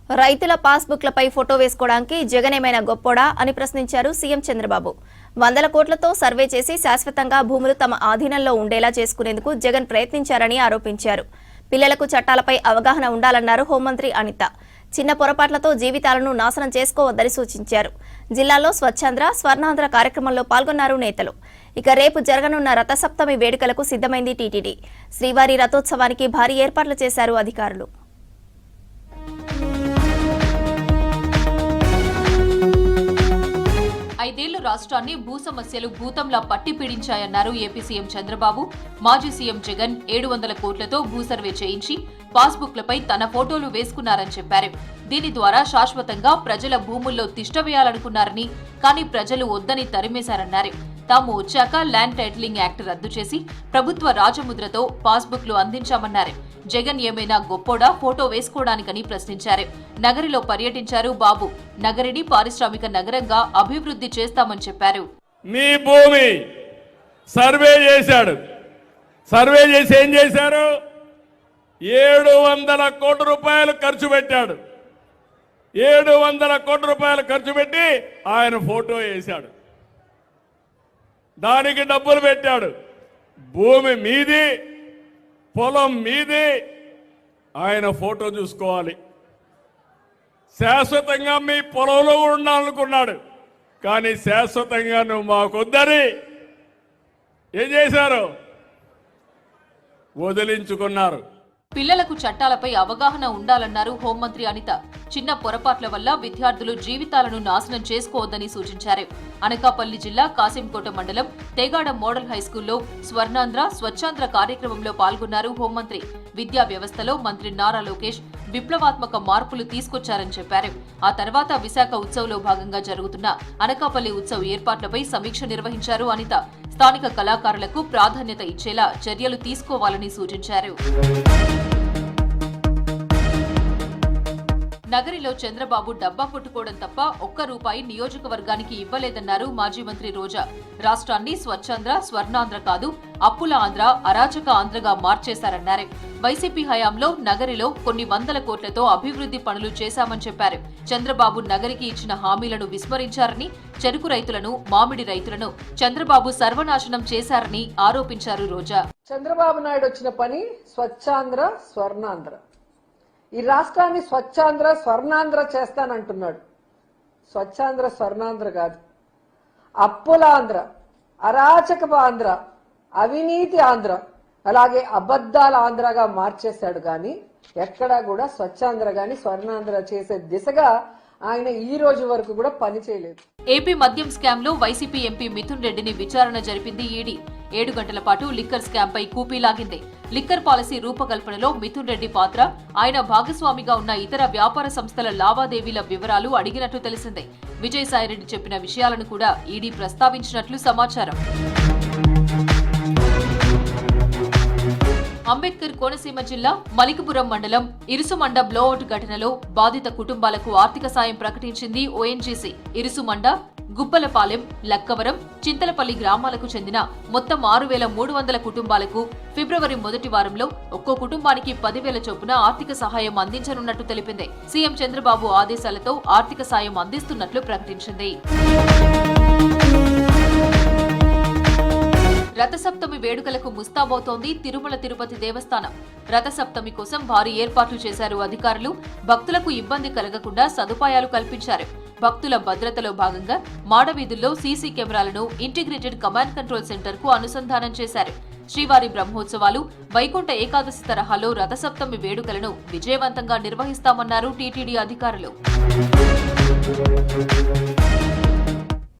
రైతుల పాస్బుక్లపై ఫోటో వేసుకోవడానికి జగన్ ఏమైనా గొప్పోడా అని ప్రశ్నించారు సీఎం చంద్రబాబు. 100 కోట్లతో సర్వే చేసి శాశ్వతంగా భూములు తమ ఆధీనంలో ఉండేలా చేసుకునేందుకు జగన్ ప్రయత్నించారని ఆరోపించారు. పిల్లలకు చట్టాలపై అవగాహన ఉండాలన్నారు హోంమంత్రి అనిత. చిన్న పొరపాట్లతో జీవితాలను నాశనం చేసుకోవద్దని సూచించారు. జిల్లాలో స్వచ్ఛాంధ్ర, స్వర్ణాంధ్ర కార్యక్రమంలో పాల్గొన్నారు నేతలు. ఇక రేపు జరగనున్న రథసప్తమి వేడుకలకు సిద్ధమైంది టీటీడీ. శ్రీవారి రథోత్సవానికి భారీ ఏర్పాట్లు చేశారు అధికారులు. ఐదేళ్లు రాష్ట్రాన్ని భూ సమస్యలు భూతంలా పట్టి పీడించాయన్నారు ఏపీ సీఎం చంద్రబాబు. మాజీ సీఎం జగన్ 700 కోట్లతో భూ సర్వే చేయించి పాస్బుక్లపై తన ఫోటోలు వేసుకున్నారని చెప్పారు. దీని ద్వారా శాశ్వతంగా ప్రజల భూముల్లో తిష్టవేయాలనుకున్నారని, కానీ ప్రజలు వద్దని తరిమేశారన్నారు. తాము వచ్చాక ల్యాండ్ టైటిలింగ్ యాక్ట్ రద్దు చేసి ప్రభుత్వ రాజముద్రతో పాస్బుక్లు అందించామన్నారు. జగన్ ఏమైనా గొప్పోడా ఫోటో వేసుకోవడానికని ప్రశ్నించారు. నగరిలో పర్యటించారు బాబు. నగరిని పారిశ్రామిక నగరంగా అభివృద్ధి చేస్తామని చెప్పారు. మీ భూమి సర్వే చేశాడు. సర్వే చేసి ఏం చేశారు? 700 కోట్ల రూపాయలు ఖర్చు పెట్టాడు. 700 కోట్ల రూపాయలు ఖర్చు పెట్టి ఆయన ఫోటో వేశాడు. దానికి డబ్బులు పెట్టాడు. భూమి మీది, పొలం మీది, ఆయన ఫోటో చూసుకోవాలి. శాశ్వతంగా మీ పొలంలో ఉండాలనుకున్నాడు, కానీ శాశ్వతంగా నువ్వు మాకొద్దని ఏం చేశారు? వదిలించుకున్నారు. పిల్లలకు చట్టాలపై అవగాహన ఉండాలన్నారు హోంమంత్రి అనిత. చిన్న పొరపాట్ల వల్ల విద్యార్థులు జీవితాలను నాశనం చేసుకోవద్దని సూచించారు. అనకాపల్లి జిల్లా కాసింకోట మండలం తేగాడ మోడల్ హైస్కూల్లో స్వర్ణాంధ్ర, స్వచ్ఛాంధ్ర కార్యక్రమంలో పాల్గొన్నారు హోంమంత్రి. విద్యా వ్యవస్థలో మంత్రి నారా లోకేష్ విప్లవాత్మక మార్పులు తీసుకొచ్చారని చెప్పారు. ఆ తర్వాత విశాఖ ఉత్సవ్లో భాగంగా జరుగుతున్న అనకాపల్లి ఉత్సవ్ ఏర్పాట్లపై సమీక్ష నిర్వహించారు అనిత. స్థానిక కళాకారులకు ప్రాధాన్యత ఇచ్చేలా చర్యలు తీసుకోవాలని సూచించారు. నగరిలో చంద్రబాబు డబ్బా కొట్టుకోవడం తప్ప ఒక్క రూపాయి నియోజకవర్గానికి ఇవ్వలేదన్నారు మాజీ మంత్రి రోజా. రాష్ట్రాన్ని స్వచ్ఛాంధ్ర, స్వర్ణాంధ్ర కాదు అప్పుల ఆంధ్ర, అరాచక ఆంధ్రగా మార్చేశారన్నారు. వైసీపీ హయాంలో నగరిలో కొన్ని 100 కోట్లతో అభివృద్ధి పనులు చేశామని చెప్పారు. చంద్రబాబు నగరికి ఇచ్చిన హామీలను విస్మరించారని, చెరుకు రైతులను, మామిడి రైతులను చంద్రబాబు సర్వనాశనం చేశారని ఆరోపించారు రోజా. చంద్రబాబు నాయుడు వచ్చిన పని స్వచ్ఛాంధ్ర, స్వర్ణాంధ్ర. ఈ రాష్ట్రాన్ని స్వచ్ఛాంధ్ర, స్వర్ణాంధ్ర చేస్తానంటున్నాడు. స్వచ్ఛాంధ్ర, స్వర్ణాంధ్ర కాదు, అప్పుల ఆంధ్ర, అరాచకపు ఆంధ్ర, అవినీతి ఆంధ్ర, అలాగే అబద్ధాల ఆంధ్రగా మార్చేశాడు. కానీ ఎక్కడా కూడా స్వచ్ఛాంధ్ర గాని స్వర్ణాంధ్ర చేసే దిశగా ఆయన ఈ రోజు వరకు కూడా పని చేయలేదు. ఏపీ మద్యం స్కామ్ లో వైసీపీ ఎంపీ మిథున్ రెడ్డిని విచారణ జరిపింది ఈడీ. 7 గంటల పాటు లిక్కర్ స్కామ్ పై కూపీలాగింది. లిక్కర్ పాలసీ రూపకల్పనలో మిథున్ రెడ్డి పాత్ర, ఆయన భాగస్వామిగా ఉన్న ఇతర వ్యాపార సంస్థల లావాదేవీల వివరాలు అడిగినట్లు తెలిసిందే. విజయసాయిరెడ్డి చెప్పిన విషయాలను కూడా ఈడీ ప్రస్తావించినట్లు సమాచారం. అంబేద్కర్ కోనసీమ జిల్లా మలికిపురం మండలం ఇరుసుమండ బ్లోఅవుట్ ఘటనలో బాధిత కుటుంబాలకు ఆర్థిక సాయం ప్రకటించింది ఓఎన్జీసీ. ఇరుసుమండ, గుబ్బలపాలెం, లక్కవరం, చింతలపల్లి గ్రామాలకు చెందిన మొత్తం 6,300 కుటుంబాలకు ఫిబ్రవరి మొదటి వారంలో ఒక్కో కుటుంబానికి 10,000 చొప్పున ఆర్థిక సహాయం అందించనున్నట్టు తెలిపింది. సీఎం చంద్రబాబు ఆదేశాలతో ఆర్థిక సాయం అందిస్తున్నట్లు ప్రకటించింది. రథసప్తమి వేడుకలకు ముస్తాబవుతోంది తిరుమల తిరుపతి దేవస్థానం. రథసప్తమి కోసం భారీ ఏర్పాట్లు చేశారు అధికారులు. భక్తులకు ఇబ్బంది కలగకుండా సదుపాయాలు కల్పించారు. భక్తుల భద్రతలో భాగంగా మాడవీధుల్లో సీసీ కెమెరాలను ఇంటిగ్రేటెడ్ కమాండ్ కంట్రోల్ సెంటర్ కు అనుసంధానం చేశారు. శ్రీవారి బ్రహ్మోత్సవాలు, వైకుంఠ ఏకాదశి తరహాలో రథసప్తమి వేడుకలను విజయవంతంగా నిర్వహిస్తామన్నారు టీటీడీ అధికారులు.